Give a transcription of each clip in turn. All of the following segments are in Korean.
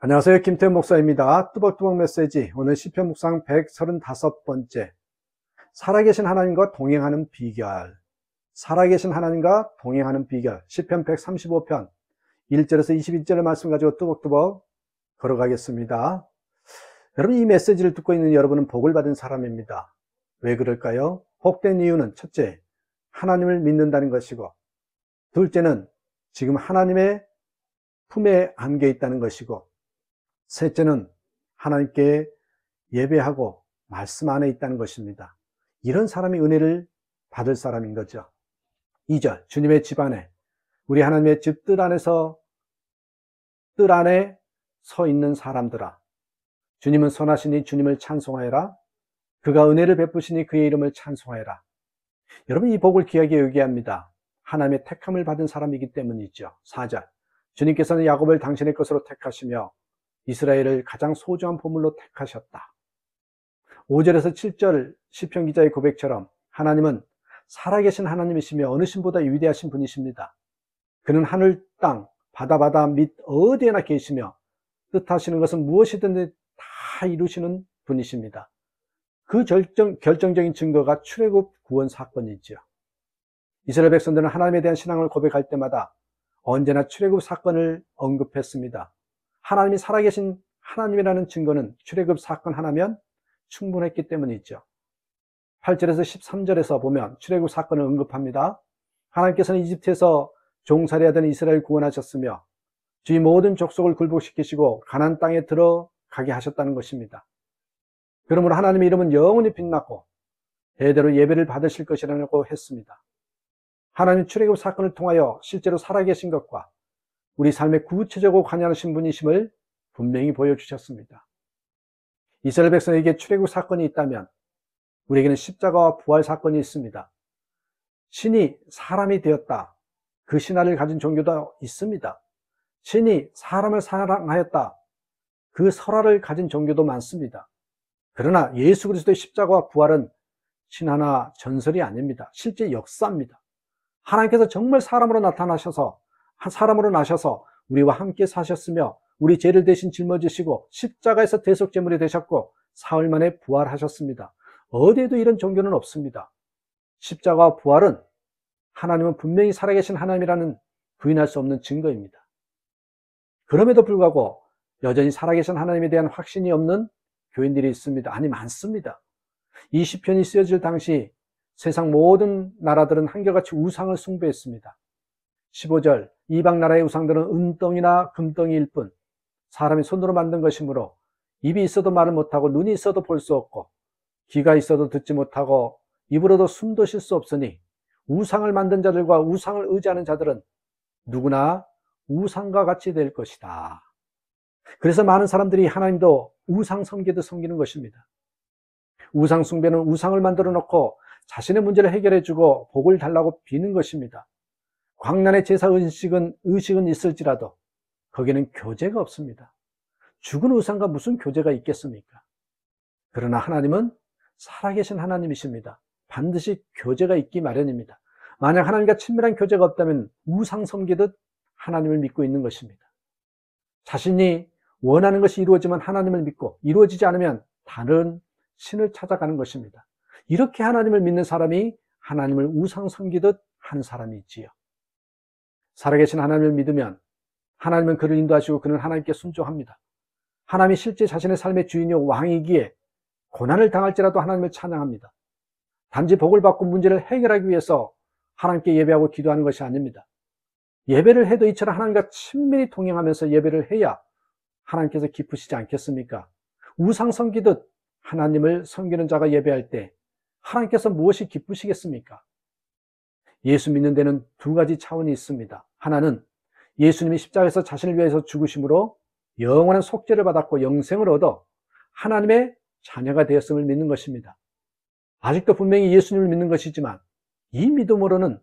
안녕하세요. 김태현 목사입니다. 뚜벅뚜벅 메시지. 오늘 시편 묵상 135번째. 살아계신 하나님과 동행하는 비결. 살아계신 하나님과 동행하는 비결. 시편 135편 1절에서 22절의 말씀 가지고 뚜벅뚜벅 걸어가겠습니다. 여러분, 이 메시지를 듣고 있는 여러분은 복을 받은 사람입니다. 왜 그럴까요? 복된 이유는 첫째, 하나님을 믿는다는 것이고, 둘째는 지금 하나님의 품에 안겨 있다는 것이고, 셋째는 하나님께 예배하고 말씀 안에 있다는 것입니다. 이런 사람이 은혜를 받을 사람인 거죠. 2절, 주님의 집 안에, 우리 하나님의 집 뜰 안에 서 있는 사람들아, 주님은 선하시니 주님을 찬송하여라. 그가 은혜를 베푸시니 그의 이름을 찬송하여라. 여러분, 이 복을 귀하게 여겨야 합니다. 하나님의 택함을 받은 사람이기 때문이죠. 4절, 주님께서는 야곱을 당신의 것으로 택하시며 이스라엘을 가장 소중한 보물로 택하셨다. 5절에서 7절 시편 기자의 고백처럼 하나님은 살아계신 하나님이시며 어느 신보다 위대하신 분이십니다. 그는 하늘, 땅, 바다 밑 어디에나 계시며 뜻하시는 것은 무엇이든지 다 이루시는 분이십니다. 그 결정적인 증거가 출애굽 구원 사건이죠. 이스라엘 백성들은 하나님에 대한 신앙을 고백할 때마다 언제나 출애굽 사건을 언급했습니다. 하나님이 살아계신 하나님이라는 증거는 출애굽 사건 하나면 충분했기 때문이죠. 8절에서 13절에서 보면 출애굽 사건을 언급합니다. 하나님께서는 이집트에서 종살이하던 이스라엘 구원하셨으며 주의 모든 족속을 굴복시키시고 가나안 땅에 들어가게 하셨다는 것입니다. 그러므로 하나님의 이름은 영원히 빛나고 대대로 예배를 받으실 것이라고 했습니다. 하나님 출애굽 사건을 통하여 실제로 살아계신 것과 우리 삶에 구체적으로 관여하신 분이심을 분명히 보여주셨습니다. 이스라엘 백성에게 출애굽 사건이 있다면 우리에게는 십자가와 부활 사건이 있습니다. 신이 사람이 되었다. 그 신화를 가진 종교도 있습니다. 신이 사람을 사랑하였다. 그 설화를 가진 종교도 많습니다. 그러나 예수 그리스도의 십자가와 부활은 신화나 전설이 아닙니다. 실제 역사입니다. 하나님께서 정말 사람으로 나셔서 우리와 함께 사셨으며 우리 죄를 대신 짊어지시고 십자가에서 대속제물이 되셨고 사흘 만에 부활하셨습니다. 어디에도 이런 종교는 없습니다. 십자가와 부활은 하나님은 분명히 살아계신 하나님이라는 부인할 수 없는 증거입니다. 그럼에도 불구하고 여전히 살아계신 하나님에 대한 확신이 없는 교인들이 있습니다. 아니, 많습니다. 이 시편이 쓰여질 당시 세상 모든 나라들은 한결같이 우상을 숭배했습니다. 15절, 이방 나라의 우상들은 은덩이나 금덩이일 뿐 사람이 손으로 만든 것이므로 입이 있어도 말을 못하고 눈이 있어도 볼 수 없고 귀가 있어도 듣지 못하고 입으로도 숨도 쉴 수 없으니 우상을 만든 자들과 우상을 의지하는 자들은 누구나 우상과 같이 될 것이다. 그래서 많은 사람들이 하나님도 우상 섬기듯 섬기는 것입니다. 우상 숭배는 우상을 만들어 놓고 자신의 문제를 해결해 주고 복을 달라고 비는 것입니다. 광란의 제사 의식은 있을지라도 거기는 교제가 없습니다. 죽은 우상과 무슨 교제가 있겠습니까? 그러나 하나님은 살아계신 하나님이십니다. 반드시 교제가 있기 마련입니다. 만약 하나님과 친밀한 교제가 없다면 우상 섬기듯 하나님을 믿고 있는 것입니다. 자신이 원하는 것이 이루어지면 하나님을 믿고 이루어지지 않으면 다른 신을 찾아가는 것입니다. 이렇게 하나님을 믿는 사람이 하나님을 우상 섬기듯 하는 사람이 있지요. 살아계신 하나님을 믿으면 하나님은 그를 인도하시고 그는 하나님께 순종합니다. 하나님이 실제 자신의 삶의 주인이요 왕이기에 고난을 당할지라도 하나님을 찬양합니다. 단지 복을 받고 문제를 해결하기 위해서 하나님께 예배하고 기도하는 것이 아닙니다. 예배를 해도 이처럼 하나님과 친밀히 동행하면서 예배를 해야 하나님께서 기쁘시지 않겠습니까? 우상 섬기듯 하나님을 섬기는 자가 예배할 때 하나님께서 무엇이 기쁘시겠습니까? 예수 믿는 데는 두 가지 차원이 있습니다. 하나는 예수님이 십자가에서 자신을 위해서 죽으심으로 영원한 속죄를 받았고 영생을 얻어 하나님의 자녀가 되었음을 믿는 것입니다. 아직도 분명히 예수님을 믿는 것이지만 이 믿음으로는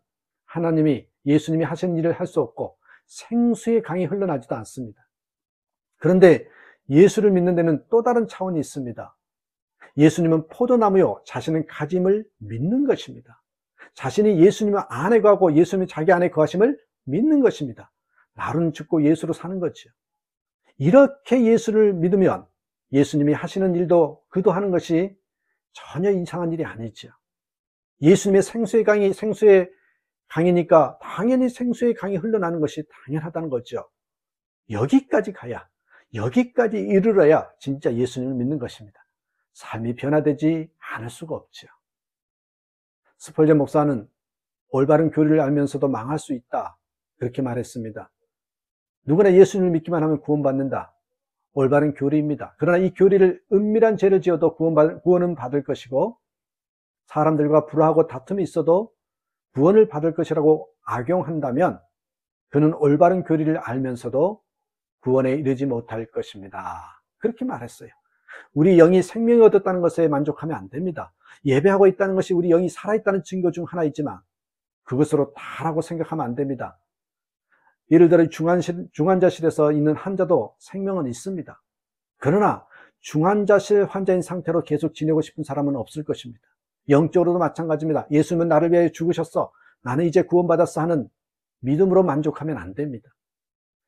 예수님이 하신 일을 할 수 없고 생수의 강이 흘러나지도 않습니다. 그런데 예수를 믿는 데는 또 다른 차원이 있습니다. 예수님은 포도나무요, 자신은 가짐을 믿는 것입니다. 자신이 예수님 안에 거하고 예수님이 자기 안에 거하심을 믿는 것입니다. 나는 죽고 예수로 사는 거죠. 이렇게 예수를 믿으면 예수님이 하시는 일도 그도 하는 것이 전혀 이상한 일이 아니죠. 예수님의 생수의 강이니까 당연히 생수의 강이 흘러나는 것이 당연하다는 거죠. 여기까지 가야, 여기까지 이르러야 진짜 예수님을 믿는 것입니다. 삶이 변화되지 않을 수가 없죠. 스펄전 목사는 올바른 교리를 알면서도 망할 수 있다, 그렇게 말했습니다. 누구나 예수님을 믿기만 하면 구원받는다. 올바른 교리입니다. 그러나 이 교리를 은밀한 죄를 지어도 구원은 받을 것이고, 사람들과 불화하고 다툼이 있어도 구원을 받을 것이라고 악용한다면 그는 올바른 교리를 알면서도 구원에 이르지 못할 것입니다. 그렇게 말했어요. 우리 영이 생명이 얻었다는 것에 만족하면 안 됩니다. 예배하고 있다는 것이 우리 영이 살아있다는 증거 중 하나이지만 그것으로 다라고 생각하면 안 됩니다. 예를 들어 중환자실에서 있는 환자도 생명은 있습니다. 그러나 중환자실 환자인 상태로 계속 지내고 싶은 사람은 없을 것입니다. 영적으로도 마찬가지입니다. 예수님은 나를 위하여 죽으셨어, 나는 이제 구원받았어 하는 믿음으로 만족하면 안 됩니다.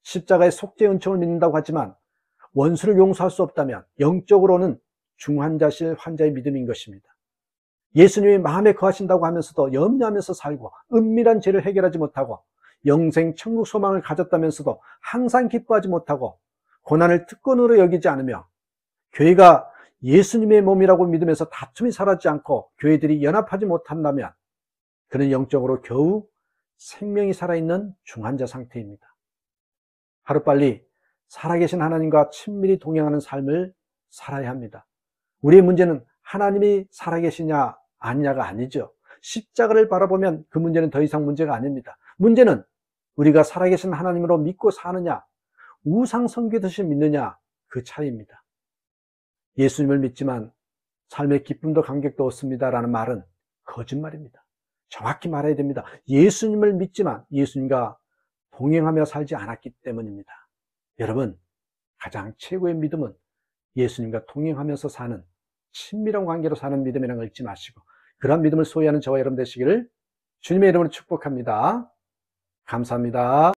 십자가의 속죄 은총을 믿는다고 하지만 원수를 용서할 수 없다면 영적으로는 중환자실 환자의 믿음인 것입니다. 예수님이 마음에 거하신다고 하면서도 염려하면서 살고 은밀한 죄를 해결하지 못하고 영생 천국 소망을 가졌다면서도 항상 기뻐하지 못하고 고난을 특권으로 여기지 않으며 교회가 예수님의 몸이라고 믿으면서 다툼이 사라지지 않고 교회들이 연합하지 못한다면 그는 영적으로 겨우 생명이 살아있는 중환자 상태입니다. 하루빨리 살아계신 하나님과 친밀히 동행하는 삶을 살아야 합니다. 우리의 문제는 하나님이 살아계시냐 아니냐가 아니죠. 십자가를 바라보면 그 문제는 더 이상 문제가 아닙니다. 문제는 우리가 살아계신 하나님으로 믿고 사느냐, 우상 숭배듯이 믿느냐, 그 차이입니다. 예수님을 믿지만 삶의 기쁨도 감격도 없습니다라는 말은 거짓말입니다. 정확히 말해야 됩니다. 예수님을 믿지만 예수님과 동행하며 살지 않았기 때문입니다. 여러분, 가장 최고의 믿음은 예수님과 동행하면서 사는 친밀한 관계로 사는 믿음이라는 걸 잊지 마시고 그런 믿음을 소유하는 저와 여러분 되시기를 주님의 이름으로 축복합니다. 감사합니다.